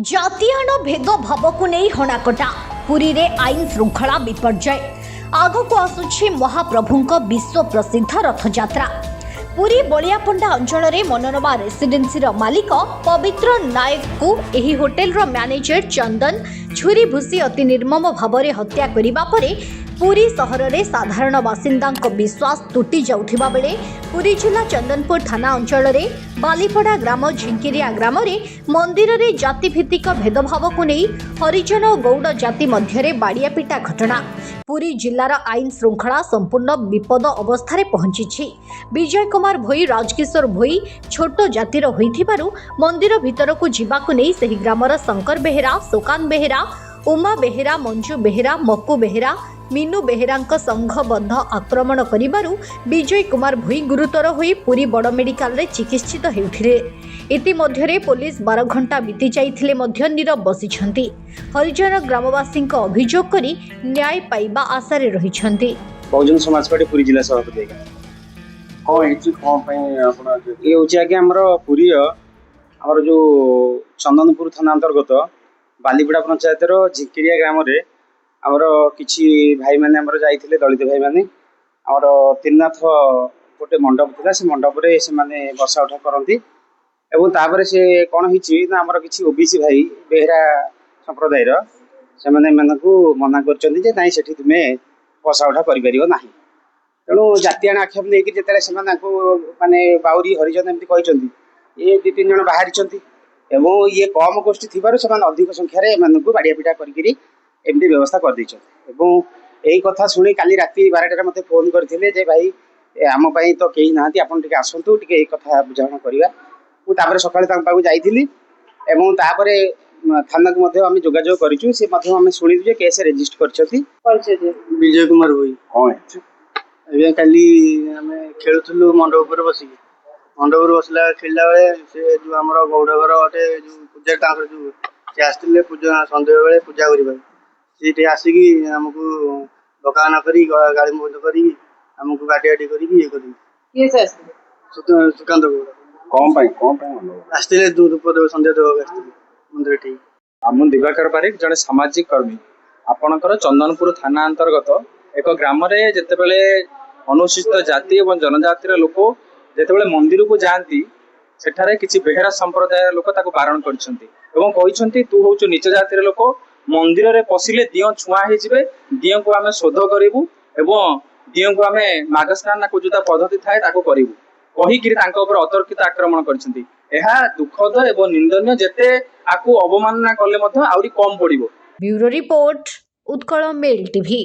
जातीयन भेदभाव को नहीं हणाकटा पुरी रे आईन श्रृंखला विपर्जय आगक आसुछि महाप्रभुंक विश्व प्रसिद्ध रथयात्रा। पुरी बलियापंडा अंचल में मनोरमा रेसिडेन्सी मालिक पवित्र नायक को एही होटेल रो मैनेजर चंदन छुरी भूसी अति निर्मम भाव में हत्या करिबा परे पुरी सहर में साधारण बासिंदा विश्वास तुटी जाउथिबा बेले पुरी जिला चंदनपुर थाना अंचल में बालीपड़ा ग्राम झिंकिरिया ग्राम में मंदिर में जातिभित्तिक भेदभाव को नहीं हरिजन और गौड़ जाति मध्य बाड़ियापिटा घटना पुरी जिलार आईन श्रृंखला संपूर्ण विपद अवस्था पहुंची। विजय कुमार भोई राजकिशोर भोई छोट जातिर होइथिबारु मंदिर भितर को जीवाकु नहीं सही ग्रामर शंकर बेहेरा सुकान बेहेरा उमा बेहेरा मंजू बेहेरा मक्कू बेहेरा मीनू बेहेरांक संघबद्ध आक्रमण करिबारु विजय कुमार भोई गुरुतर होई पुरी बड़ मेडिकल रे चिकित्सित हेउथिले। इतिमध्यरे पुलिस 12 घंटा बीती जाइथिले मध्य नीरव बसिछंती। हरिजन ग्रामवासी अभियोग करी न्याय पाइबा आशा रे रहिछंती। बहुजन समाज पार्टी पुरी जिला सभापति ये हूँ आगे आमर पुरी आमर जो चंदनपुर थाना अंतर्गत बालीपड़ा पंचायत झिंकिरिया ग्राम रे आमर किछि भाई माने आमर जाइथिले दलित भाई माने आमर त्रिनाथ गोटे मंडप थिला से मंडप रे से माने बसा उठा करंती एवं तापर से कोन हिची ना आमर किछि ओबीसी भाई बेहरा संप्रदाय रो से माने मानकू मना करचंदी जे नाइ सेठी तुमे बसा उठा करि परिबो नाही। तेणु जातीय आक्षेप नहीं जिते से माने बाउरी हरिजन एमती कहते ये 2-3 जन बाहरी एवं ये कम गोष्ठी थी अधिक संख्यार बाड़ियापिटा करमती व्यवस्था कर यही कथा शुणी काली राति 12टार मत फोन करते भाई आम तो कहीं ना आपन टे आसतु टे कथा बुझाणा करवा मुझे सकाल जाइली तापर थाना को आम जोगाजोग करें शुणु केस रेजिस्टर कर विजय कुमार भोई हाँ काली आम खेलुलु मंडप बसिक मंडप बसला खेलला बेले से जो आम गौड़ घर गोटे जो पूजा जो सी आसते पूजा सन्ध्या बेले पूजा करवा सी आसिक आमको डकाना कर गाड़ी बंद करमको गाड़ी कर सुकांत गौड़ आसते धूप देव सन्ध्या देवा मंदिर ठीक आम दिवाकर पारिक जड़े सामाजिक कर्मी आपणकर चंदनपुर थाना अंतर्गत एक ग्राम जितेबले अनुसूचित जाति और जनजातिर लोक जितेबले मंदिर को जाती सेठारे किसी बेहेरा संप्रदाय लोक बारण कर तू हूँ नीच जातिर लोक मंदिर रे पशिले दियो छुआ हो दियो को आम शोध करूँ एवं दियो को आम मागस्नान को जो पद्धति थाए कहीकि अतर्कित आक्रमण कर दुखद एवं निंदनीय जेते आकु अवमानना कले आउरी कम पड़िबो। Bureau report Utkal mail TV.